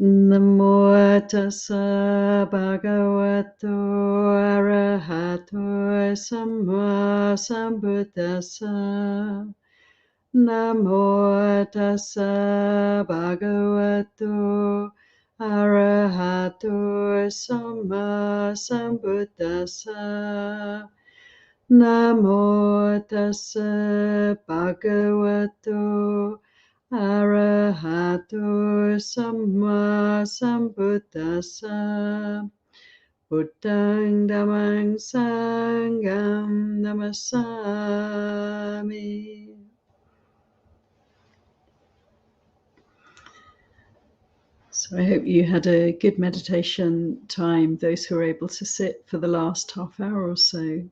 Namo tassa bhagavato arahato samma sambuddhassa. Namo tassa bhagavato arahato samma sambuddhassa. Namo tassa bhagavato arahato samma sambuddhassa. Buddhang dhammang sangham namasami. So I hope you had a good meditation time, those who are able to sit for the last half hour or so.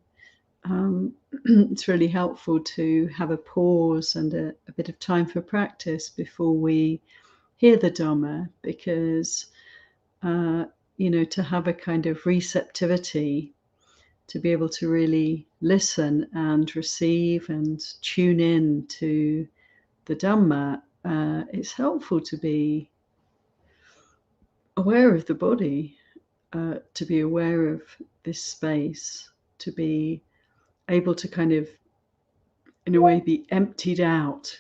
It's really helpful to have a pause and a bit of time for practice before we hear the Dhamma, because, to have a kind of receptivity, to be able to really listen and receive and tune in to the Dhamma, it's helpful to be aware of the body, to be aware of this space, to be able to kind of, in a way, be emptied out,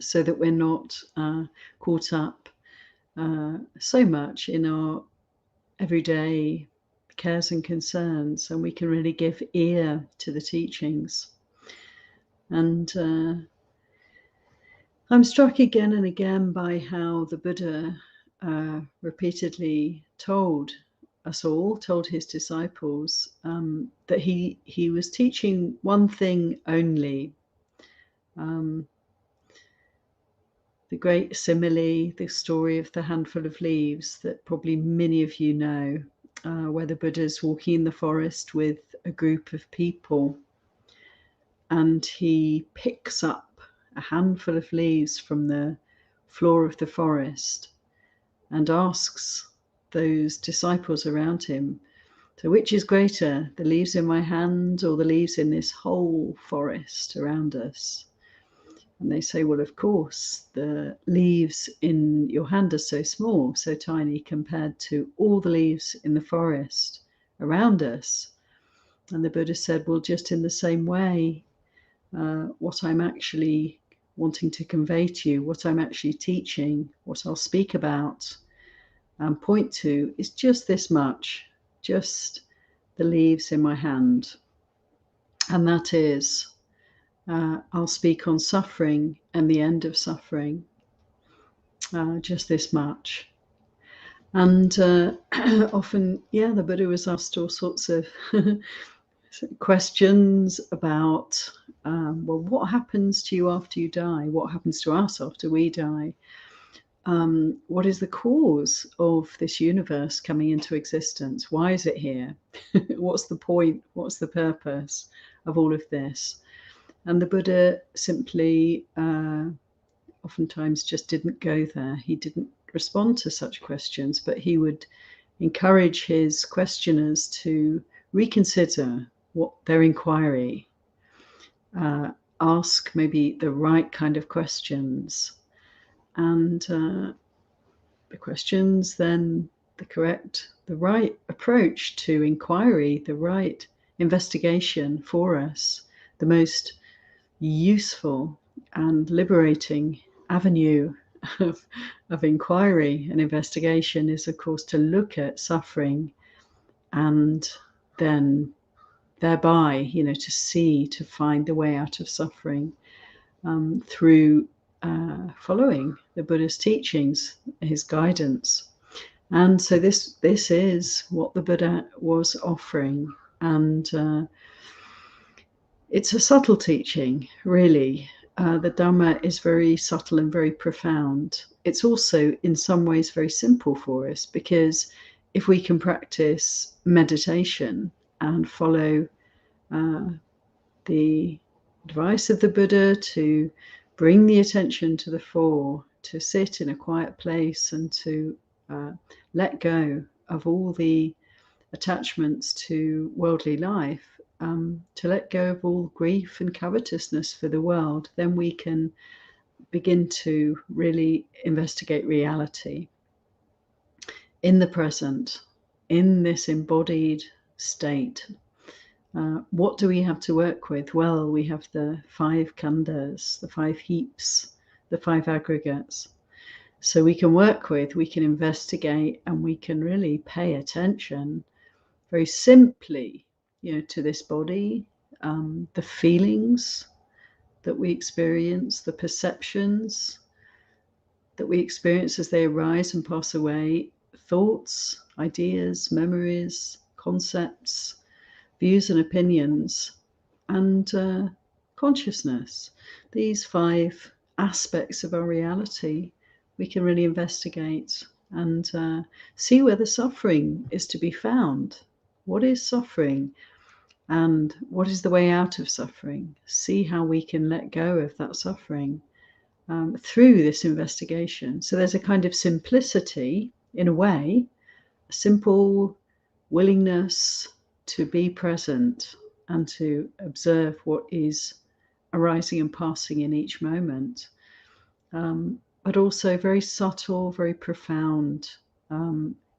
so that we're not caught up so much in our everyday cares and concerns, and we can really give ear to the teachings. And I'm struck again and again by how the Buddha repeatedly told us all, told his disciples, that he was teaching one thing only. The great simile, the story of the handful of leaves that probably many of you know, where the Buddha's walking in the forest with a group of people, and he picks up a handful of leaves from the floor of the forest and asks those disciples around him, so which is greater, the leaves in my hand or the leaves in this whole forest around us? And they say, well, of course, the leaves in your hand are so small, so tiny compared to all the leaves in the forest around us. And the Buddha said, well, just in the same way, what I'm actually wanting to convey to you, what I'm actually teaching, what I'll speak about and point to is just this much, just the leaves in my hand. And that is, I'll speak on suffering and the end of suffering, just this much. And often, the Buddha was asked all sorts of questions about, well, what happens to you after you die? What happens to us after we die? What is the cause of this universe coming into existence? Why is it here? What's the point? What's the purpose of all of this? And the Buddha simply, oftentimes just didn't go there. He didn't respond to such questions, but he would encourage his questioners to reconsider what their inquiry, ask maybe the right kind of questions, and the questions then the right approach to inquiry, the right investigation for us, the most useful and liberating avenue of inquiry and investigation is, of course, to look at suffering and then thereby, to see, to find the way out of suffering through following the Buddha's teachings, his guidance. And so this is what the Buddha was offering. And it's a subtle teaching, really. The Dhamma is very subtle and very profound. It's also, in some ways, very simple for us, because if we can practice meditation and follow the advice of the Buddha to bring the attention to the fore, to sit in a quiet place and to let go of all the attachments to worldly life, to let go of all grief and covetousness for the world, then we can begin to really investigate reality in the present, in this embodied state. What do we have to work with? Well, we have the 5 khandhas, the 5 heaps, the 5 aggregates. So we can work with, we can investigate, and we can really pay attention very simply, to this body, the feelings that we experience, the perceptions that we experience as they arise and pass away, thoughts, ideas, memories, concepts, views and opinions, and consciousness. These 5 aspects of our reality we can really investigate and see where the suffering is to be found. What is suffering? And what is the way out of suffering? See how we can let go of that suffering through this investigation. So there's a kind of simplicity, in a way, a simple willingness to be present and to observe what is arising and passing in each moment. But also very subtle, very profound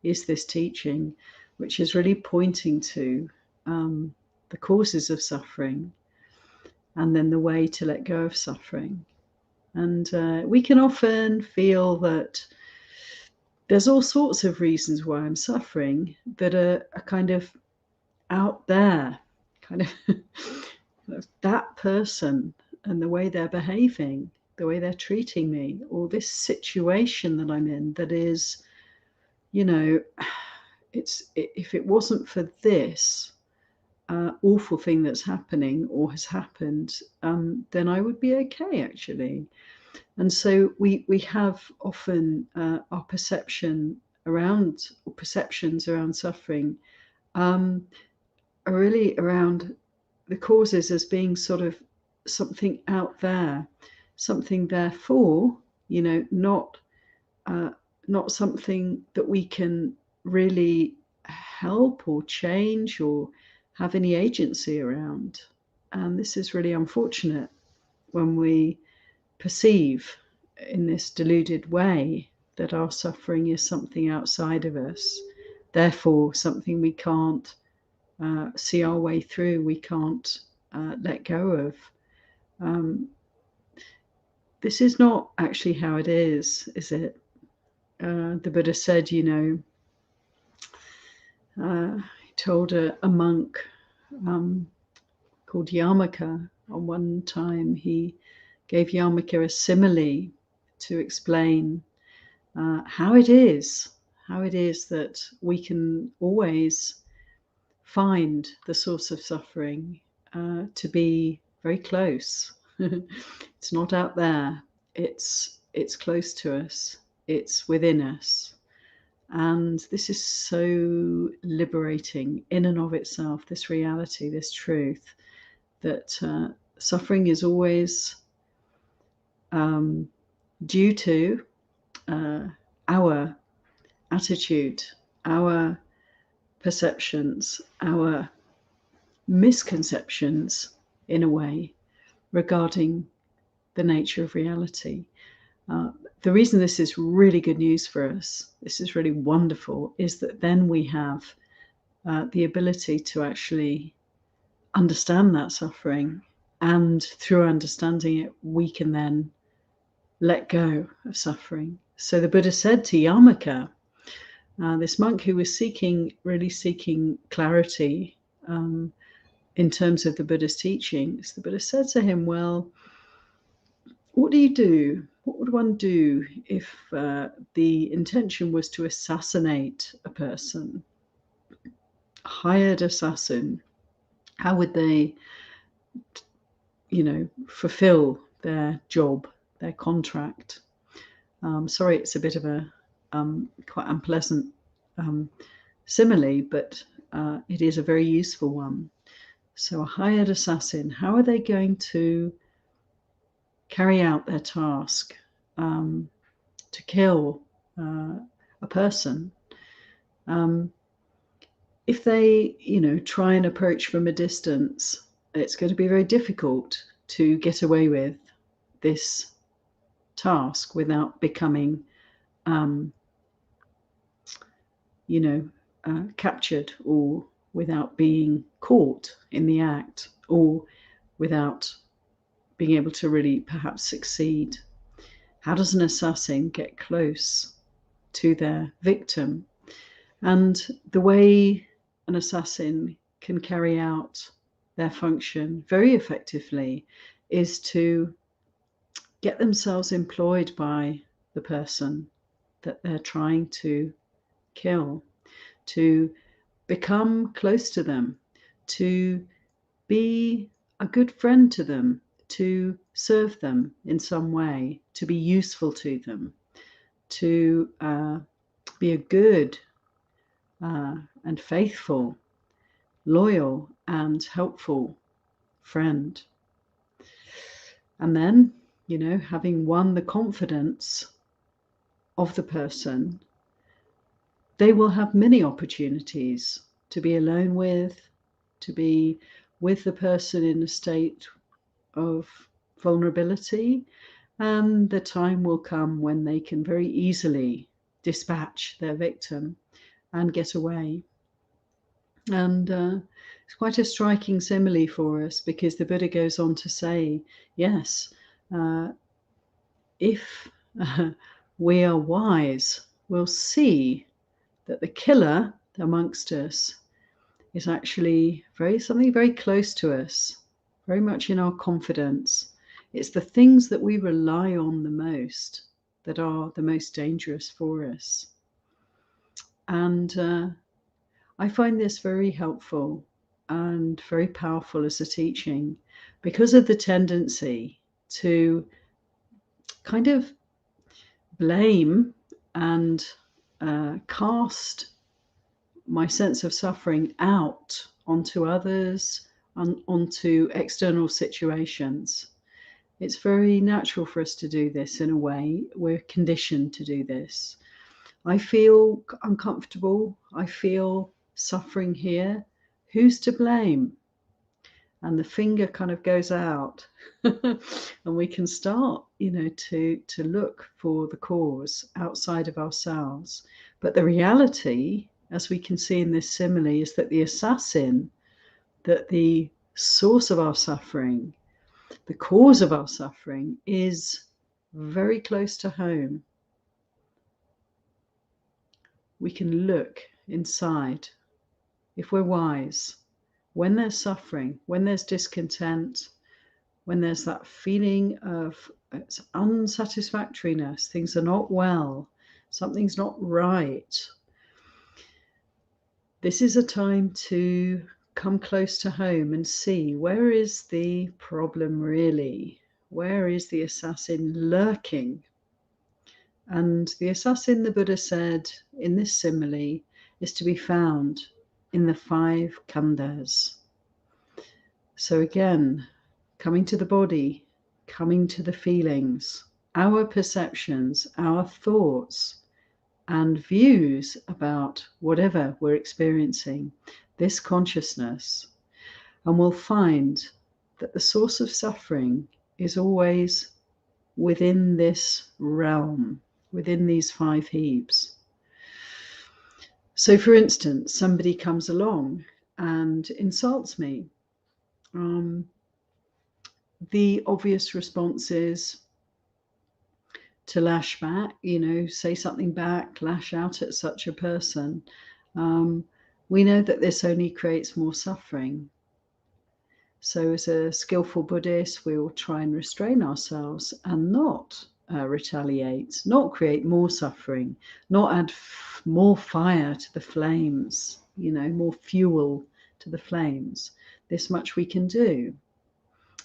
is this teaching, which is really pointing to the causes of suffering and then the way to let go of suffering. And we can often feel that there's all sorts of reasons why I'm suffering that are kind of out there, kind of that person and the way they're behaving, the way they're treating me, or this situation that I'm in that is, if it wasn't for this awful thing that's happening or has happened, then I would be okay, actually. And so we have often our perceptions around suffering are really around the causes as being sort of something out there, something therefore, not something that we can really help or change or have any agency around. And this is really unfortunate when we perceive in this deluded way that our suffering is something outside of us, therefore something we can't see our way through, we can't let go of. This is not actually how it is it? The Buddha said, he told a monk called Yamaka, on one time he gave Yamaka a simile to explain how it is that we can always find the source of suffering to be very close. It's not out there, it's close to us, it's within us. And this is so liberating in and of itself, this reality, this truth, that suffering is always due to our attitude, our perceptions, our misconceptions, in a way, regarding the nature of reality. The reason this is really good news for us, this is really wonderful, is that then we have the ability to actually understand that suffering, and through understanding it, we can then let go of suffering. So the Buddha said to Yamaka, this monk who was really seeking clarity in terms of the Buddha's teachings, the Buddha said to him, well, what do you do? What would one do if the intention was to assassinate a person, a hired assassin? How would they, fulfill their job, their contract? Sorry, it's a bit of a quite unpleasant simile, but it is a very useful one. So a hired assassin, how are they going to carry out their task to kill a person? If they, try and approach from a distance, it's going to be very difficult to get away with this task without becoming, captured, or without being caught in the act, or without being able to really perhaps succeed. How does an assassin get close to their victim? And the way an assassin can carry out their function very effectively is to get themselves employed by the person that they're trying to kill, to become close to them, to be a good friend to them, to serve them in some way, to be useful to them, to be a good and faithful, loyal and helpful friend. And then, having won the confidence of the person, they will have many opportunities to be alone with, to be with the person in a state of vulnerability, and the time will come when they can very easily dispatch their victim and get away. And it's quite a striking simile for us, because the Buddha goes on to say, yes, if we are wise, we'll see that the killer amongst us is actually something very close to us, very much in our confidence. It's the things that we rely on the most that are the most dangerous for us. And I find this very helpful and very powerful as a teaching, because of the tendency to kind of blame and cast my sense of suffering out onto others, onto external situations. It's very natural for us to do this in a way. We're conditioned to do this. I feel uncomfortable. I feel suffering here. Who's to blame? And the finger kind of goes out and we can start, to look for the cause outside of ourselves. But the reality, as we can see in this simile, is that the assassin, that the source of our suffering, the cause of our suffering, is very close to home. We can look inside, if we're wise, when there's suffering, when there's discontent, when there's that feeling of unsatisfactoriness, things are not well, something's not right. This is a time to come close to home and see, where is the problem really? Where is the assassin lurking? And the assassin, the Buddha said in this simile, is to be found in the 5 khandhas. So again, coming to the body, coming to the feelings, our perceptions, our thoughts, and views about whatever we're experiencing, this consciousness. And we'll find that the source of suffering is always within this realm, within these 5 heaps. So for instance, somebody comes along and insults me. The obvious response is to lash back, say something back, lash out at such a person. We know that this only creates more suffering. So as a skillful Buddhist, we will try and restrain ourselves and not retaliate, not create more suffering, not add more fire to the flames, more fuel to the flames. This much we can do.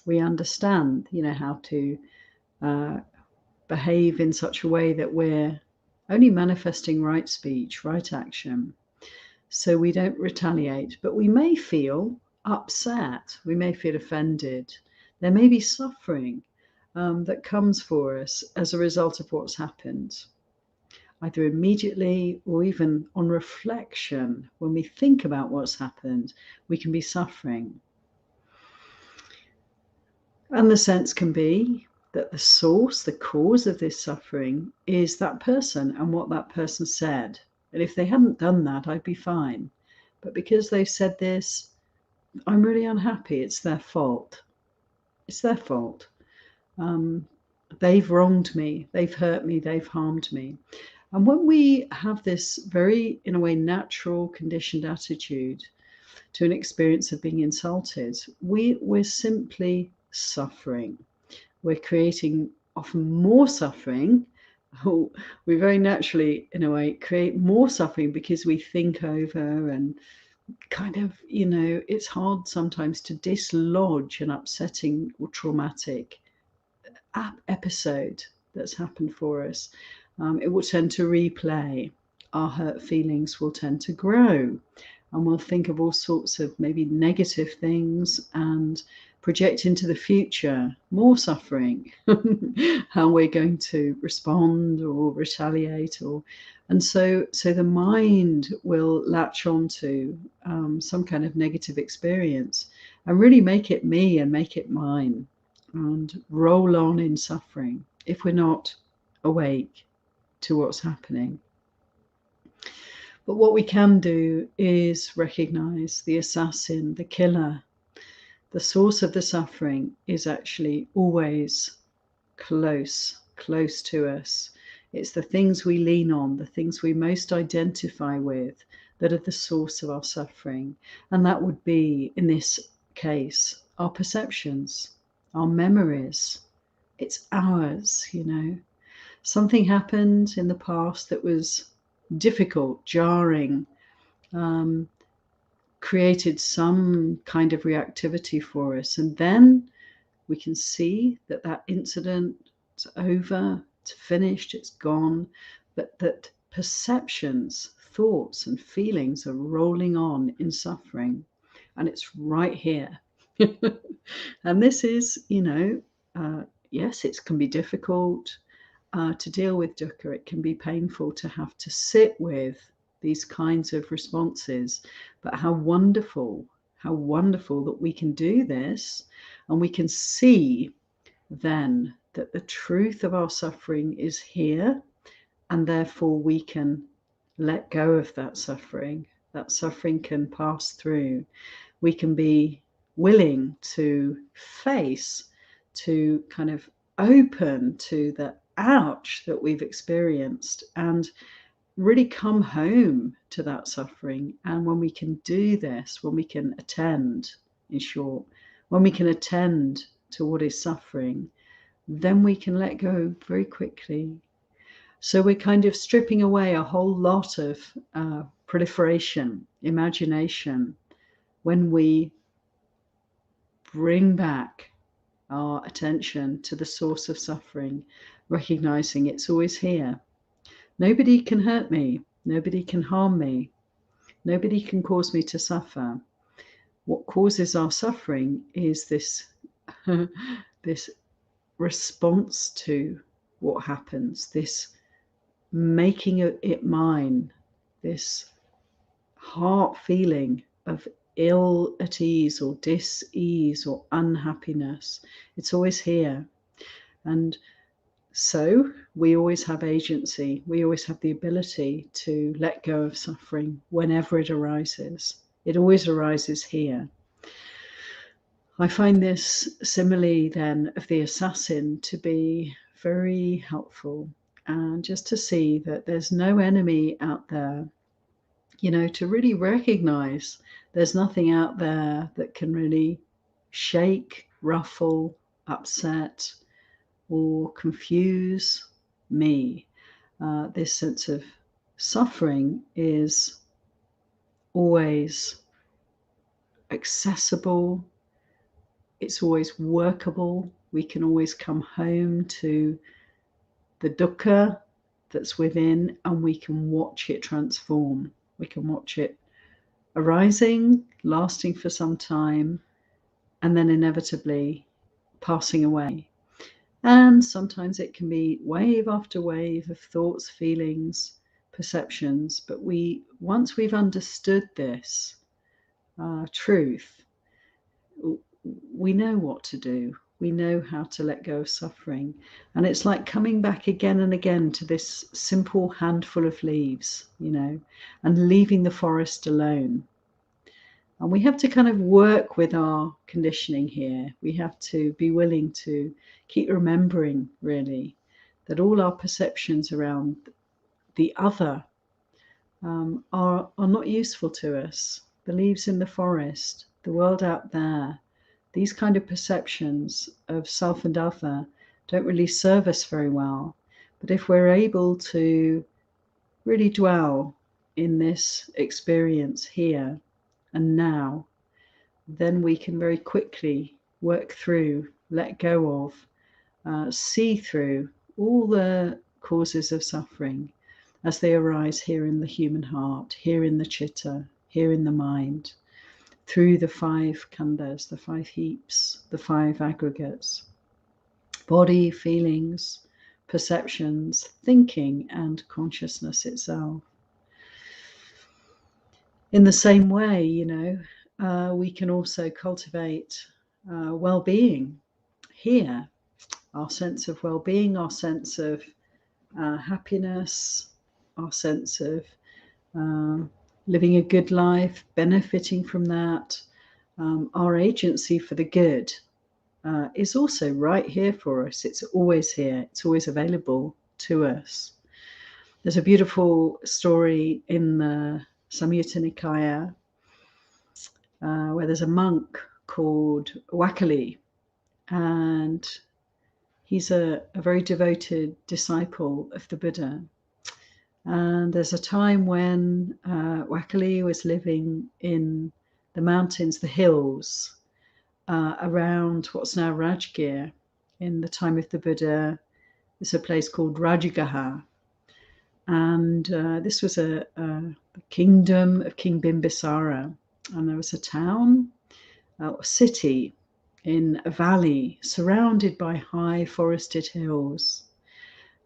We understand, how to behave in such a way that we're only manifesting right speech, right action. So we don't retaliate, but we may feel upset. We may feel offended. There may be suffering that comes for us as a result of what's happened, either immediately or even on reflection. When we think about what's happened, we can be suffering. And the sense can be, that the source, the cause of this suffering is that person and what that person said. And if they hadn't done that, I'd be fine. But because they've said this, I'm really unhappy. It's their fault. It's their fault. They've wronged me. They've hurt me. They've harmed me. And when we have this very, in a way, natural, conditioned attitude to an experience of being insulted, we're simply suffering. We're creating often more suffering. We very naturally, in a way, create more suffering because we think over and kind of, it's hard sometimes to dislodge an upsetting or traumatic episode that's happened for us. It will tend to replay. Our hurt feelings will tend to grow, and we'll think of all sorts of maybe negative things and project into the future more suffering, how we're going to respond or retaliate, and so the mind will latch onto some kind of negative experience and really make it me and make it mine, and roll on in suffering if we're not awake to what's happening. But what we can do is recognize the assassin, the killer. The source of the suffering is actually always close to us. It's the things we lean on, the things we most identify with, that are the source of our suffering. And that would be, in this case, our perceptions, our memories. It's ours, Something happened in the past that was difficult, jarring, created some kind of reactivity for us. And then we can see that incident is over, it's finished, it's gone, but that perceptions, thoughts, and feelings are rolling on in suffering. And it's right here. And this is, yes, it can be difficult to deal with dukkha. It can be painful to have to sit with these kinds of responses. But how wonderful that we can do this, and we can see then that the truth of our suffering is here, and therefore we can let go of that suffering. That suffering can pass through. We can be willing to face, to kind of open to the ouch that we've experienced, and really come home to that suffering. And when we can do this, when we can attend, in short, when we can attend to what is suffering, then we can let go very quickly. So we're kind of stripping away a whole lot of proliferation, imagination, when we bring back our attention to the source of suffering, recognizing it's always here. Nobody can hurt me. Nobody can harm me. Nobody can cause me to suffer. What causes our suffering is this, this response to what happens, this making it mine, this heart feeling of ill at ease or dis-ease or unhappiness. It's always here. And so we always have agency. We always have the ability to let go of suffering whenever it arises. It always arises here. I find this simile then of the assassin to be very helpful, and just to see that there's no enemy out there, to really recognize there's nothing out there that can really shake, ruffle, upset, or confuse me. This sense of suffering is always accessible. It's always workable. We can always come home to the dukkha that's within, and we can watch it transform. We can watch it arising, lasting for some time, and then inevitably passing away. And sometimes it can be wave after wave of thoughts, feelings, perceptions. But once we've understood this truth, we know what to do. we know how to let go of suffering. And it's like coming back again and again to this simple handful of leaves, and leaving the forest alone. And we have to kind of work with our conditioning here. We have to be willing to keep remembering, really, that all our perceptions around the other are not useful to us. The leaves in the forest, the world out there, these kind of perceptions of self and other don't really serve us very well. But if we're able to really dwell in this experience here and now, then we can very quickly work through, let go of, see through all the causes of suffering as they arise here in the human heart, here in the chitta, here in the mind, through the 5 khandhas, the 5 heaps, the 5 aggregates: body, feelings, perceptions, thinking, and consciousness itself. In the same way, we can also cultivate well-being here, our sense of well-being, our sense of happiness, our sense of living a good life, benefiting from that. Our agency for the good is also right here for us. It's always here. It's always available to us. There's a beautiful story in the Samyutta Nikaya where there's a monk called Wakali, and he's a very devoted disciple of the Buddha. And there's a time when Wakali was living in the mountains, the hills, around what's now Rajgir. In the time of the Buddha, there's a place called Rajagaha. And this was a kingdom of King Bimbisara. And there was a town, a city in a valley surrounded by high forested hills.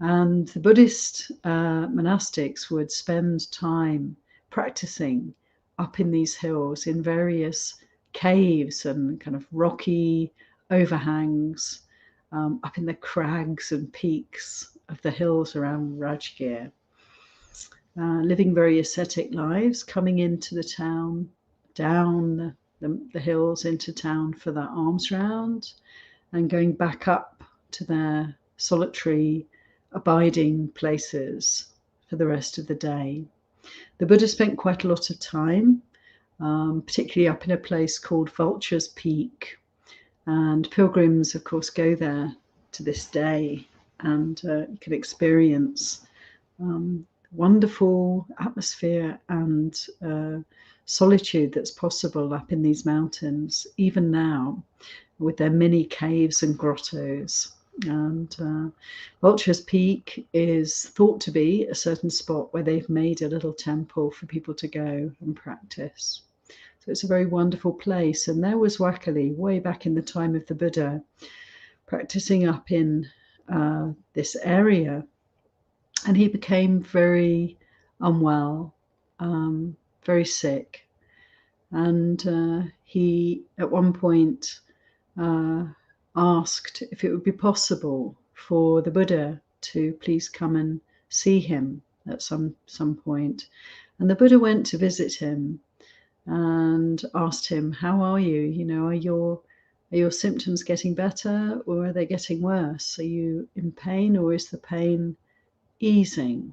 And the Buddhist monastics would spend time practicing up in these hills in various caves and kind of rocky overhangs, up in the crags and peaks of the hills around Rajgir, living very ascetic lives, coming into the town, down the hills into town for their alms round, and going back up to their solitary abiding places for the rest of the day. The Buddha spent quite a lot of time, particularly up in a place called Vulture's Peak. And pilgrims, of course, go there to this day, and you can experience wonderful atmosphere and solitude that's possible up in these mountains, even now, with their many caves and grottos. And Vulture's Peak is thought to be a certain spot where they've made a little temple for people to go and practice. So it's a very wonderful place. And there was Wakali, way back in the time of the Buddha, practicing up in this area. And he became very unwell, very sick. And he, at one point, asked if it would be possible for the Buddha to please come and see him at some point. And the Buddha went to visit him and asked him, "How are you? Are your symptoms getting better, or are they getting worse? Are you in pain, or is the pain easing?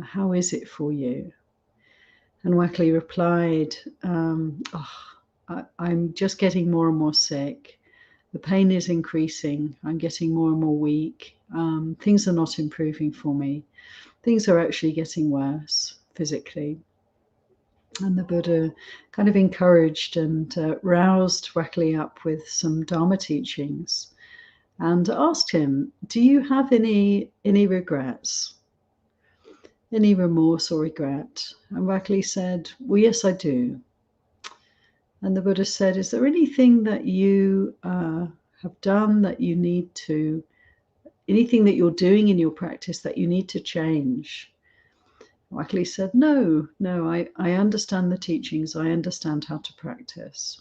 How is it for you?" And Wakali replied, I'm just getting more and more sick. The pain is increasing. I'm getting more and more weak. Things are not improving for me. Things are actually getting worse physically. And the Buddha kind of encouraged and roused Wakali up with some Dhamma teachings and asked him, "Do you have any regrets? Any remorse or regret?" And Wakali said, "Well, yes, I do." And the Buddha said, "Is there anything that you have done that you need to, anything that you're doing in your practice that you need to change?" Wakali said, No, I understand the teachings. I understand how to practice."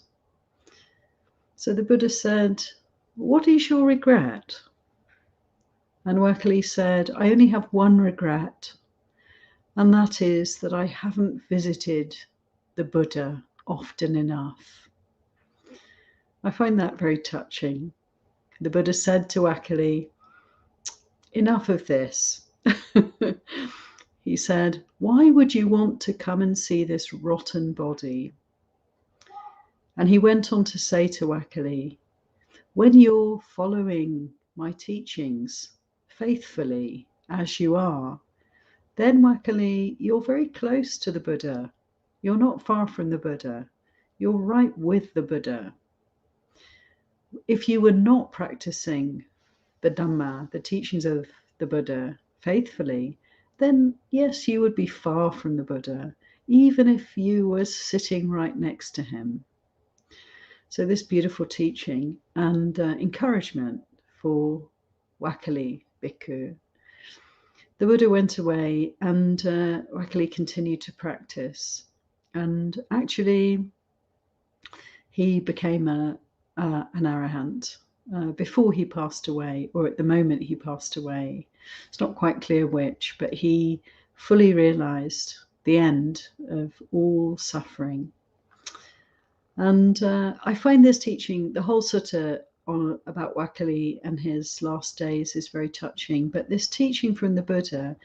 So the Buddha said, what is your regret? And Wakali said, I only have one regret, and that is that I haven't visited the Buddha often enough. I find that very touching. The Buddha said to Wakali, enough of this. He said, why would you want to come and see this rotten body? And he went on to say to Wakali, when you're following my teachings faithfully as you are, then Wakali, you're very close to the Buddha. You're not far from the Buddha. You're right with the Buddha. If you were not practicing the Dhamma, the teachings of the Buddha, faithfully, then yes, you would be far from the Buddha, even if you were sitting right next to him. So this beautiful teaching and encouragement for Wakali Bhikkhu. The Buddha went away and Wakali continued to practice. And actually, he became an arahant before he passed away, or at the moment he passed away. It's not quite clear which, but he fully realized the end of all suffering. And I find this teaching, the whole sutta about Wakali and his last days is very touching, but this teaching from the Buddha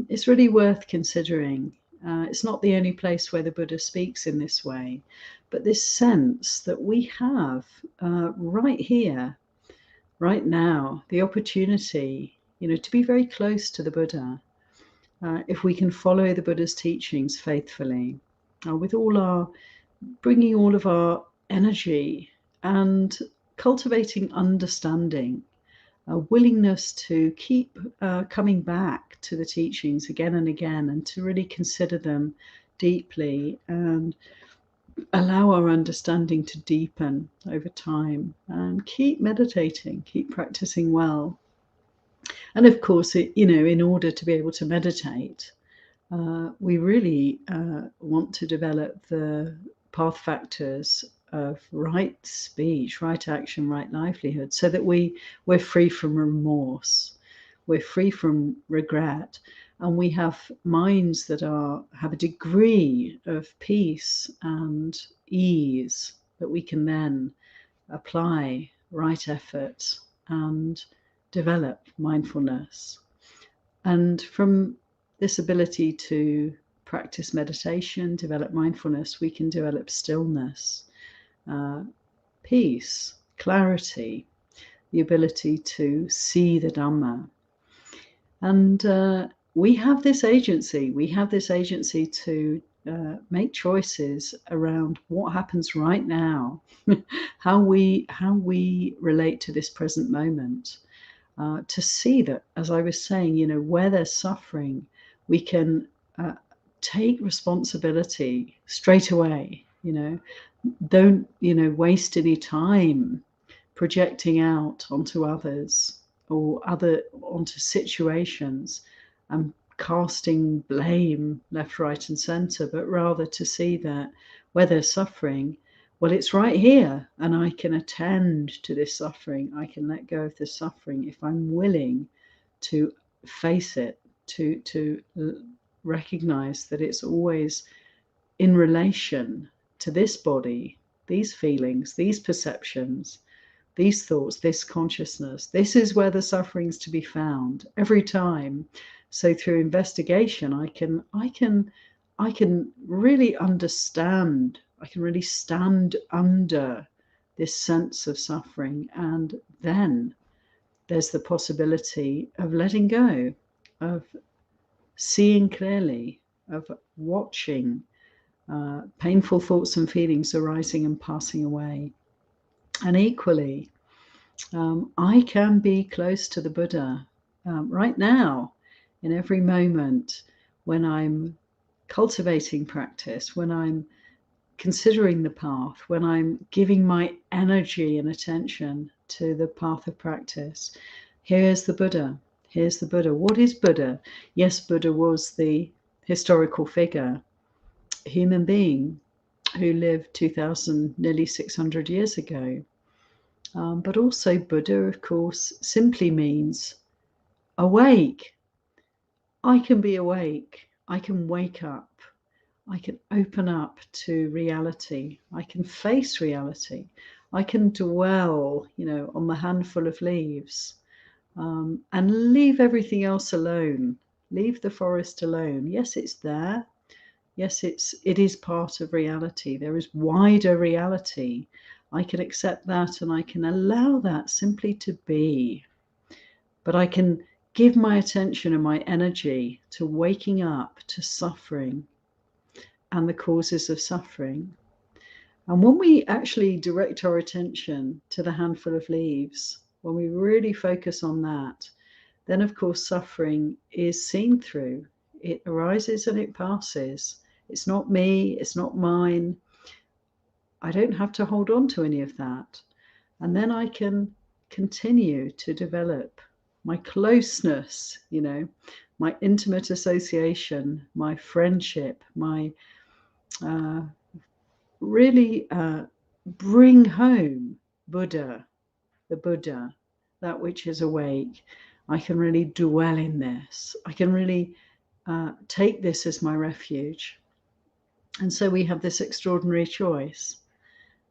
is really worth considering. It's not the only place where the Buddha speaks in this way, but this sense that we have right here, right now, the opportunity, to be very close to the Buddha, if we can follow the Buddha's teachings faithfully, with bringing all of our energy and cultivating understanding, a willingness to keep coming back to the teachings again and again, and to really consider them deeply and allow our understanding to deepen over time, and keep meditating, keep practicing well. And of course, in order to be able to meditate, we really want to develop the path factors of right speech, right action, right livelihood, so that we're free from remorse, we're free from regret, and we have minds that have a degree of peace and ease that we can then apply right effort and develop mindfulness. And from this ability to practice meditation, develop mindfulness, we can develop stillness, peace, clarity, the ability to see the Dhamma. And we have this agency. We have this agency to make choices around what happens right now, how we relate to this present moment. To see that, as I was saying, where there's suffering, we can take responsibility straight away. Don't waste any time projecting out onto others or onto situations and casting blame left, right, and centre, but rather to see that where there's suffering, well, it's right here, and I can attend to this suffering. I can let go of the suffering if I'm willing to face it, to recognize that it's always in relation to this body, these feelings, these perceptions, these thoughts, this consciousness. This is where the suffering's to be found every time. So through investigation, I can really understand. I can really stand under this sense of suffering, and then there's the possibility of letting go, of seeing clearly, of watching painful thoughts and feelings arising and passing away. And equally, I can be close to the Buddha right now, in every moment, when I'm cultivating practice, when I'm considering the path, when I'm giving my energy and attention to the path of practice. Here's the Buddha. Here's the Buddha. What is Buddha? Yes, Buddha was the historical figure, human being who lived 2,000, nearly 600 years ago. But also Buddha, of course, simply means awake. I can be awake. I can wake up. I can open up to reality. I can face reality. I can dwell, on the handful of leaves, and leave everything else alone. Leave the forest alone. Yes, it's there. Yes, it is part of reality. There is wider reality. I can accept that and I can allow that simply to be. But I can give my attention and my energy to waking up to suffering and the causes of suffering. And when we actually direct our attention to the handful of leaves, when we really focus on that, then of course suffering is seen through. It arises and it passes. It's not me, it's not mine. I don't have to hold on to any of that. And then I can continue to develop my closeness, my intimate association, my friendship, my really bring home Buddha, the Buddha, that which is awake. I can really dwell in this. I can really take this as my refuge. And so we have this extraordinary choice.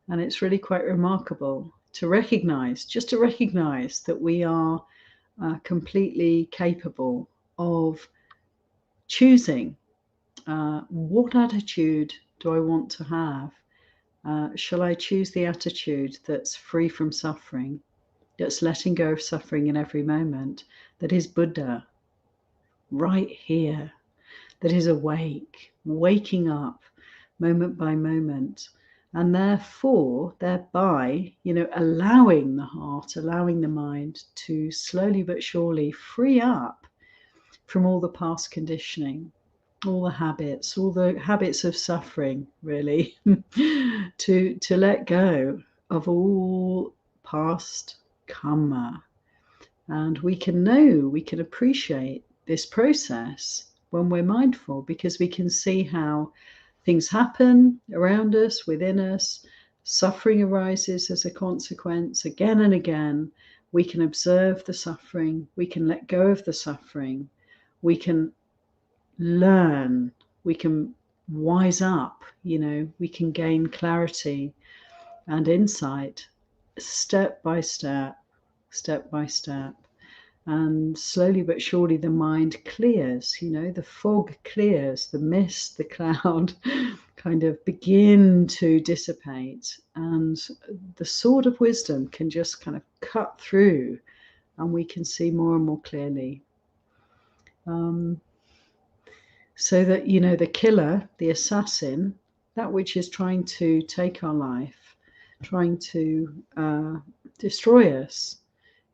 And it's really quite remarkable to recognize, just to recognize that we are completely capable of choosing what attitude do I want to have. Shall I choose the attitude that's free from suffering, that's letting go of suffering in every moment, that is Buddha, right here, that is awake, waking up moment by moment, and therefore, thereby, allowing the heart, allowing the mind to slowly but surely free up from all the past conditioning, all the habits of suffering, really, to let go of all past karma. And we can appreciate this process when we're mindful, because we can see how things happen around us, within us. Suffering arises as a consequence again and again. We can observe the suffering. We can let go of the suffering. We can learn. We can wise up. We can gain clarity and insight step by step, step by step. And slowly but surely the mind clears, the fog clears, the mist, the cloud kind of begin to dissipate. And the sword of wisdom can just kind of cut through and we can see more and more clearly. So that, the killer, the assassin, that which is trying to take our life, trying to destroy us,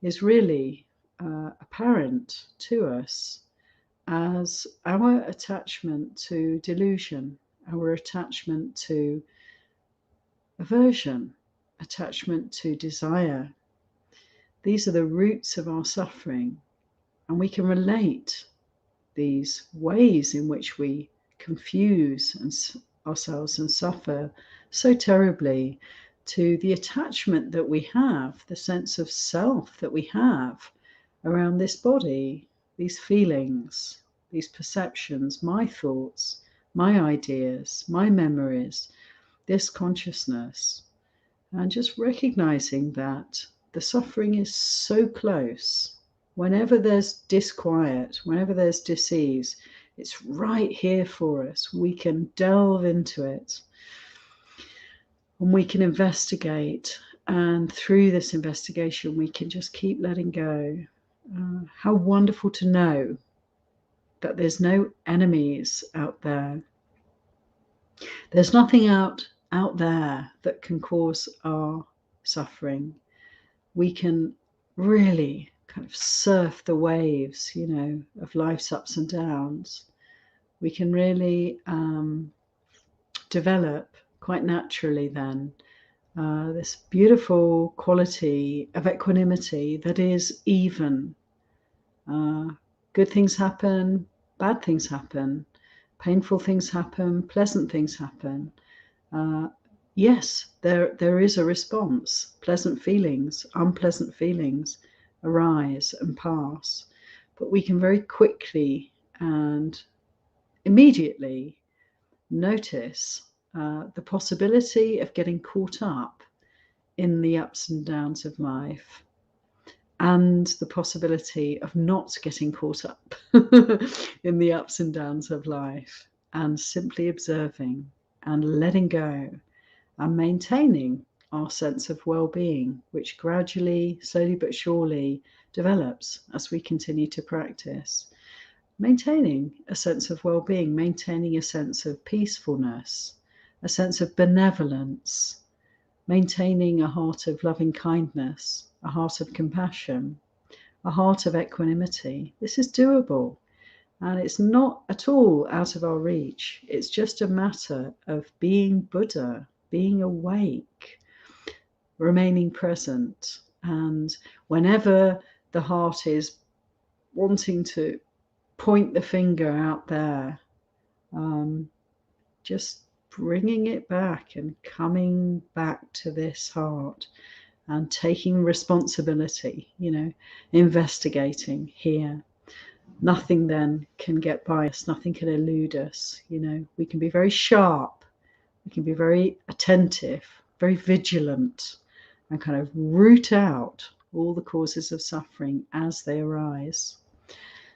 is really apparent to us as our attachment to delusion, our attachment to aversion, attachment to desire. These are the roots of our suffering, and we can relate these ways in which we confuse ourselves and suffer so terribly to the attachment that we have, the sense of self that we have around this body, these feelings, these perceptions, my thoughts, my ideas, my memories, this consciousness. And just recognizing that the suffering is so close. Whenever there's disquiet, whenever there's dis-ease, it's right here for us. We can delve into it and we can investigate. And through this investigation, we can just keep letting go. How wonderful to know that there's no enemies out there. There's nothing out there that can cause our suffering. We can really kind of surf the waves, of life's ups and downs. We can really develop quite naturally then this beautiful quality of equanimity that is even. Good things happen, bad things happen, painful things happen, pleasant things happen. yes, there is a response. Pleasant feelings, unpleasant feelings arise and pass, but we can very quickly and immediately notice the possibility of getting caught up in the ups and downs of life, and the possibility of not getting caught up in the ups and downs of life, and simply observing and letting go and maintaining our sense of well-being, which gradually, slowly but surely develops as we continue to practice. Maintaining a sense of well-being, maintaining a sense of peacefulness, a sense of benevolence, maintaining a heart of loving kindness, a heart of compassion, a heart of equanimity. This is doable, and it's not at all out of our reach. It's just a matter of being Buddha, being awake, remaining present. And whenever the heart is wanting to point the finger out there, just bringing it back and coming back to this heart and taking responsibility, investigating here. Nothing then can get by us, nothing can elude us. We can be very sharp, we can be very attentive, very vigilant, and kind of root out all the causes of suffering as they arise.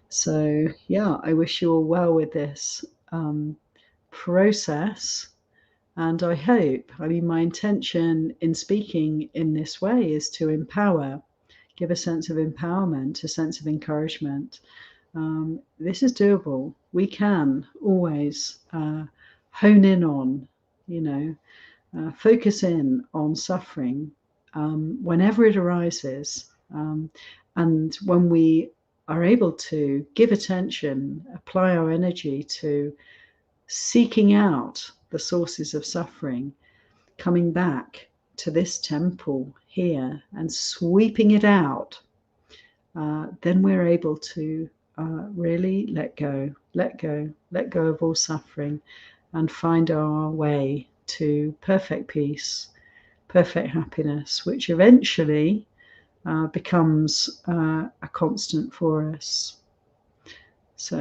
So, yeah, I wish you all well with this process. And I hope, my intention in speaking in this way is to empower, give a sense of empowerment, a sense of encouragement. This is doable. We can always hone in on, focus in on suffering whenever it arises. And when we are able to give attention, apply our energy to seeking out the sources of suffering, coming back to this temple here and sweeping it out, then we're able to really let go of all suffering and find our way to perfect peace, perfect happiness, which eventually becomes a constant for us. So,